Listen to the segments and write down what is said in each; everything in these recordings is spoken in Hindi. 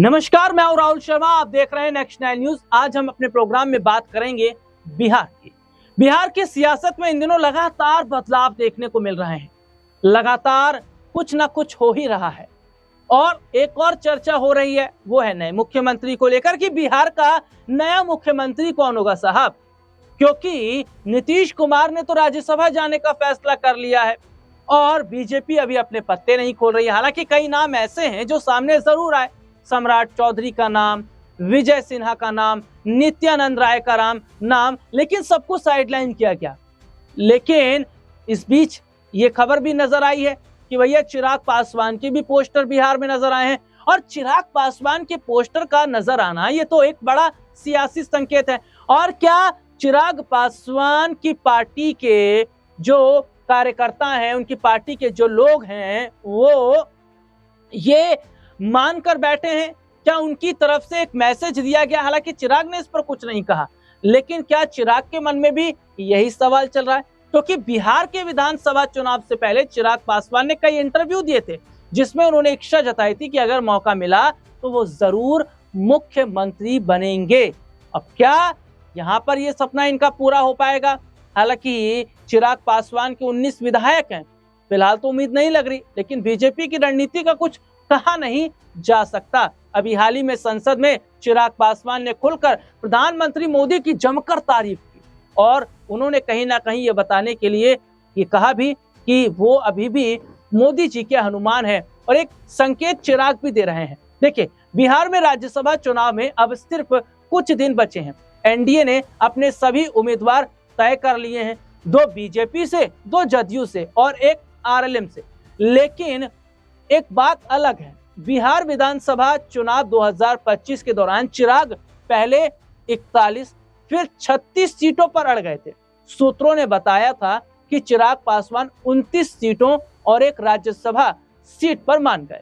नमस्कार, मैं हूं राहुल शर्मा। आप देख रहे हैं नेक्स्ट 9 न्यूज। आज हम अपने प्रोग्राम में बात करेंगे बिहार की। बिहार की सियासत में इन दिनों लगातार बदलाव देखने को मिल रहे हैं। लगातार कुछ ना कुछ हो ही रहा है और एक और चर्चा हो रही है, वो है नए मुख्यमंत्री को लेकर कि बिहार का नया मुख्यमंत्री कौन होगा साहब। क्योंकि नीतीश कुमार ने तो राज्यसभा जाने का फैसला कर लिया है और बीजेपी अभी अपने पत्ते नहीं खोल रही है। हालांकि कई नाम ऐसे हैं जो सामने जरूर आए। सम्राट चौधरी का नाम, विजय सिन्हा का नाम, नित्यानंद राय का नाम, लेकिन सबको साइडलाइन किया गया। लेकिन इस बीच ये खबर भी नजर आई है कि भैया चिराग पासवान के भी पोस्टर बिहार में नजर आए हैं। और चिराग पासवान के पोस्टर का नजर आना ये तो एक बड़ा सियासी संकेत है। और क्या चिराग पासवान की पार्टी के जो कार्यकर्ता हैं, उनकी पार्टी के जो लोग हैं, वो ये मानकर बैठे हैं? क्या उनकी तरफ से एक मैसेज दिया गया? हालांकि चिराग ने इस पर कुछ नहीं कहा, लेकिन क्या चिराग के मन में भी यही सवाल चल रहा है? क्योंकि बिहार के विधानसभा चुनाव से पहले चिराग पासवान ने कई इंटरव्यू दिए थे जिसमें उन्होंने इच्छा जताई थी कि अगर मौका मिला तो वो जरूर मुख्यमंत्री बनेंगे। अब क्या यहाँ पर ये सपना इनका पूरा हो पाएगा? हालांकि चिराग पासवान के 19 विधायक हैं, फिलहाल तो उम्मीद नहीं लग रही, लेकिन बीजेपी की रणनीति का कुछ कहा नहीं जा सकता। अभी हाल ही में संसद में चिराग पासवान ने खुलकर प्रधानमंत्री मोदी की जमकर तारीफ की और उन्होंने कहीं ना कहीं ये बताने के लिए ये कहा भी कि वो अभी भी मोदी जी के हनुमान हैं और एक संकेत चिराग भी दे रहे हैं। देखिए, बिहार में राज्यसभा चुनाव में अब सिर्फ कुछ दिन बचे हैं। एनडीए ने अपने सभी उम्मीदवार तय कर लिए हैं, 2 बीजेपी से, 2 जदयू से और 1 आरएलएम से। लेकिन एक बात अलग है, बिहार विधानसभा चुनाव 2025 के दौरान चिराग पहले 41 फिर 36 सीटों पर अड़ गए थे। सूत्रों ने बताया था कि चिराग पासवान 29 सीटों और 1 राज्यसभा सीट पर मान गए।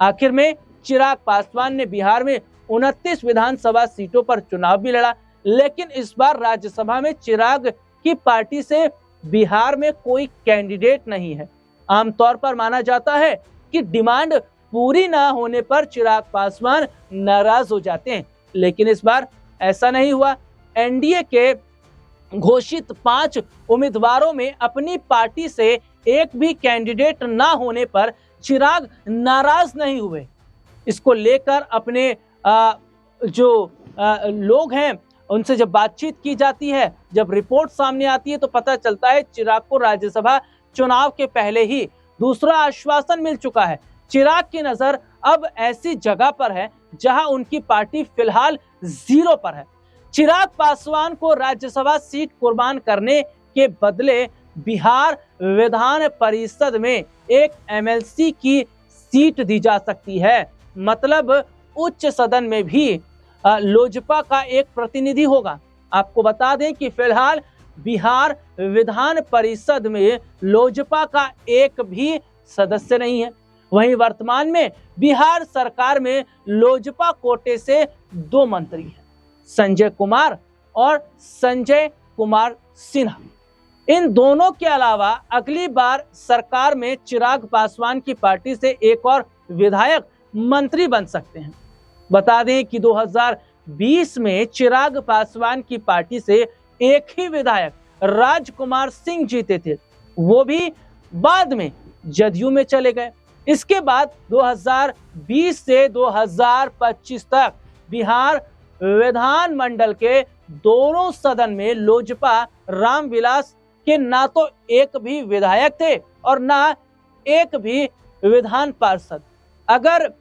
आखिर में चिराग पासवान ने बिहार में 29 विधानसभा सीटों पर चुनाव भी लड़ा, लेकिन इस बार राज्यसभा में चिराग की पार्टी से बिहार में कोई कैंडिडेट नहीं है। आमतौर पर माना जाता है कि डिमांड पूरी ना होने पर चिराग पासवान नाराज हो जाते हैं, लेकिन इस बार ऐसा नहीं हुआ। एनडीए के घोषित 5 उम्मीदवारों में अपनी पार्टी से एक भी कैंडिडेट ना होने पर चिराग नाराज नहीं हुए। इसको लेकर अपने जो लोग हैं उनसे जब बातचीत की जाती है, जब रिपोर्ट सामने आती है, तो पता चलता है चिराग को राज्यसभा चुनाव के पहले ही दूसरा आश्वासन मिल चुका है। चिराग की नजर अब ऐसी जगह पर है जहां उनकी पार्टी फिलहाल 0 पर है। चिराग पासवान को राज्यसभा सीट कुर्बान करने के बदले बिहार विधान परिषद में एक एमएलसी की सीट दी जा सकती है। मतलब उच्च सदन में भी लोजपा का एक प्रतिनिधि होगा। आपको बता दें कि फिलहाल बिहार विधान परिषद में लोजपा का एक भी सदस्य नहीं है। वहीं वर्तमान में बिहार सरकार में लोजपा कोटे से 2 मंत्री हैं, संजय कुमार और संजय कुमार सिन्हा। इन दोनों के अलावा अगली बार सरकार में चिराग पासवान की पार्टी से एक और विधायक मंत्री बन सकते हैं। बता दें कि 2020 में चिराग पासवान की पार्टी से एक ही विधायक राजकुमार सिंह जीते थे, वो भी बाद में जदयू में चले गए। इसके बाद 2020 से 2025 तक बिहार विधानमंडल के दोनों सदन में लोजपा रामविलास के ना तो एक भी विधायक थे और ना एक भी विधान पार्षद। अगर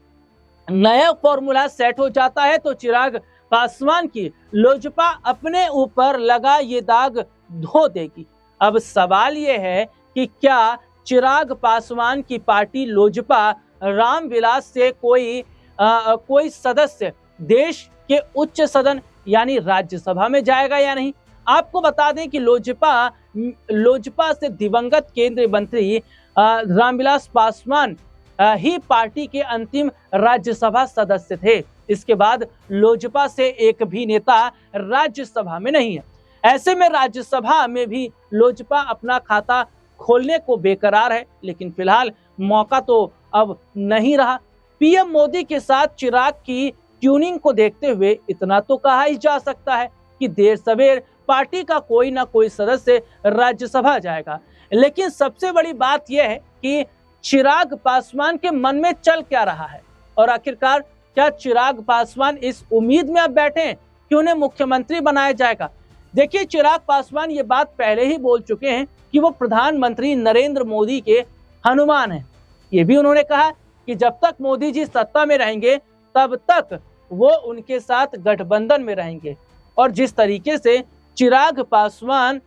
नया फॉर्मूला सेट हो जाता है तो चिराग पासवान की लोजपा अपने ऊपर लगा ये दाग धो देगी। अब सवाल ये है कि क्या चिराग पासवान की पार्टी लोजपा रामविलास से कोई सदस्य देश के उच्च सदन यानी राज्यसभा में जाएगा या नहीं? आपको बता दें कि लोजपा से दिवंगत केंद्रीय मंत्री रामविलास पासवान ही पार्टी के अंतिम राज्यसभा सदस्य थे। इसके बाद लोजपा से एक भी नेता राज्यसभा में नहीं है। ऐसे में राज्यसभा में भी लोजपा अपना खाता खोलने को बेकरार है, लेकिन फिलहाल मौका तो अब नहीं रहा। पीएम मोदी के साथ चिराग की ट्यूनिंग को देखते हुए इतना तो कहा ही जा सकता है कि देर सवेर पार्टी का कोई ना कोई सदस्य राज्यसभा जाएगा। लेकिन सबसे बड़ी बात यह है कि चिराग पासवान के मन में चल क्या रहा है और आखिरकार क्या चिराग पासवान इस उम्मीद में अब बैठे हैं कि उन्हें मुख्यमंत्री बनाया जाएगा। देखिए, चिराग पासवान ये बात पहले ही बोल चुके हैं कि वो प्रधानमंत्री नरेंद्र मोदी के हनुमान हैं। ये भी उन्होंने कहा कि जब तक मोदी जी सत्ता में रहेंगे तब तक वो उनके साथ गठबंधन में रहेंगे। और जिस तरीके से चिराग पासवान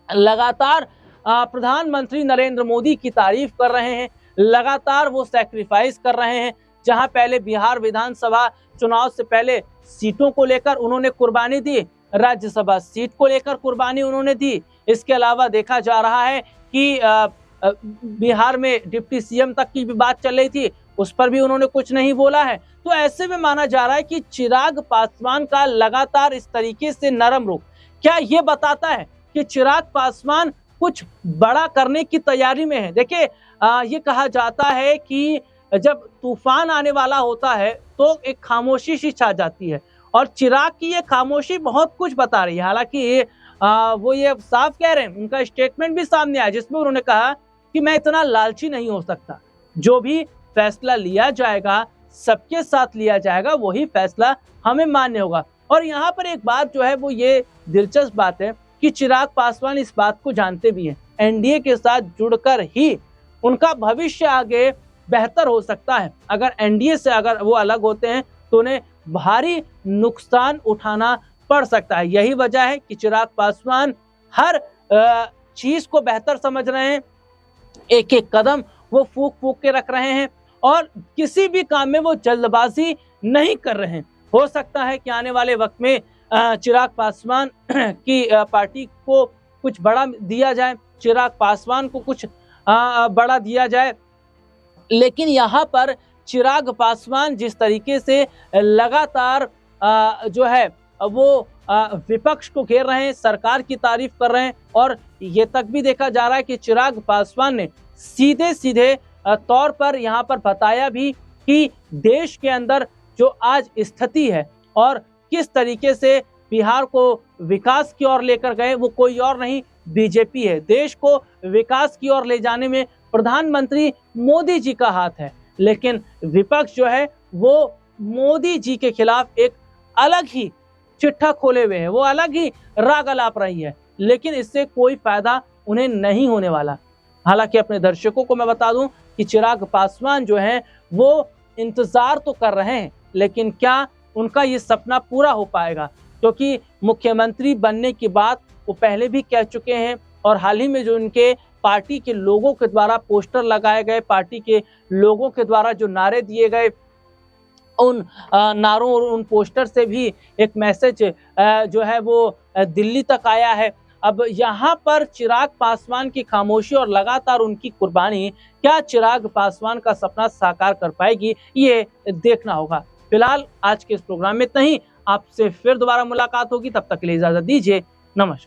लगातार प्रधानमंत्री नरेंद्र मोदी की तारीफ कर रहे हैं, लगातार वो सैक्रिफाइस कर रहे हैं। जहां पहले बिहार विधानसभा चुनाव से पहले सीटों को लेकर उन्होंने कुर्बानी दी, राज्यसभा सीट को लेकर कुर्बानी उन्होंने दी। इसके अलावा देखा जा रहा है कि बिहार में डिप्टी सीएम तक की भी बात चल रही थी, उस पर भी उन्होंने कुछ नहीं बोला है। तो ऐसे में माना जा रहा है कि चिराग पासवान का लगातार इस तरीके से नरम रुख क्या ये बताता है कि चिराग पासवान कुछ बड़ा करने की तैयारी में है। देखिए, ये कहा जाता है कि जब तूफान आने वाला होता है तो एक खामोशी सी छा जाती है और चिराग की ये खामोशी बहुत कुछ बता रही है। हालांकि वो ये साफ कह रहे हैं, उनका स्टेटमेंट भी सामने आया जिसमें उन्होंने कहा कि मैं इतना लालची नहीं हो सकता, जो भी फैसला लिया जाएगा सबके साथ लिया जाएगा, वही फैसला हमें मान्य होगा। और यहाँ पर एक बात जो है वो ये दिलचस्प बात है कि चिराग पासवान इस बात को जानते भी हैं, एनडीए के साथ जुड़कर ही उनका भविष्य आगे बेहतर हो सकता है। अगर एनडीए से अगर वो अलग होते हैं तो उन्हें भारी नुकसान उठाना पड़ सकता है। यही वजह है कि चिराग पासवान हर चीज को बेहतर समझ रहे हैं, एक एक कदम वो फूक फूक के रख रहे हैं और किसी भी काम में वो जल्दबाजी नहीं कर रहे हैं। हो सकता है कि आने वाले वक्त में चिराग पासवान की पार्टी को कुछ बड़ा दिया जाए, चिराग पासवान को कुछ बड़ा दिया जाए। लेकिन यहाँ पर चिराग पासवान जिस तरीके से लगातार जो है वो विपक्ष को घेर रहे हैं, सरकार की तारीफ कर रहे हैं और ये तक भी देखा जा रहा है कि चिराग पासवान ने सीधे सीधे तौर पर यहाँ पर बताया भी कि देश के अंदर जो आज स्थिति है और किस तरीके से बिहार को विकास की ओर लेकर गए, वो कोई और नहीं बीजेपी है। देश को विकास की ओर ले जाने में प्रधानमंत्री मोदी जी का हाथ है, लेकिन विपक्ष जो है वो मोदी जी के खिलाफ एक अलग ही चिट्ठा खोले हुए है, वो अलग ही राग अलाप रही है, लेकिन इससे कोई फायदा उन्हें नहीं होने वाला। हालांकि अपने दर्शकों को मैं बता दूं कि चिराग पासवान जो हैं वो इंतजार तो कर रहे हैं, लेकिन क्या उनका ये सपना पूरा हो पाएगा? क्योंकि मुख्यमंत्री बनने की बात वो पहले भी कह चुके हैं और हाल ही में जो उनके पार्टी के लोगों के द्वारा पोस्टर लगाए गए, पार्टी के लोगों के द्वारा जो नारे दिए गए, उन नारों और उन पोस्टर से भी एक मैसेज जो है वो दिल्ली तक आया है। अब यहाँ पर चिराग पासवान की खामोशी और लगातार उनकी कुर्बानी क्या चिराग पासवान का सपना साकार कर पाएगी, ये देखना होगा। फिलहाल आज के इस प्रोग्राम में इतना ही, आपसे फिर दोबारा मुलाकात होगी, तब तक के लिए इजाजत दीजिए, नमस्कार।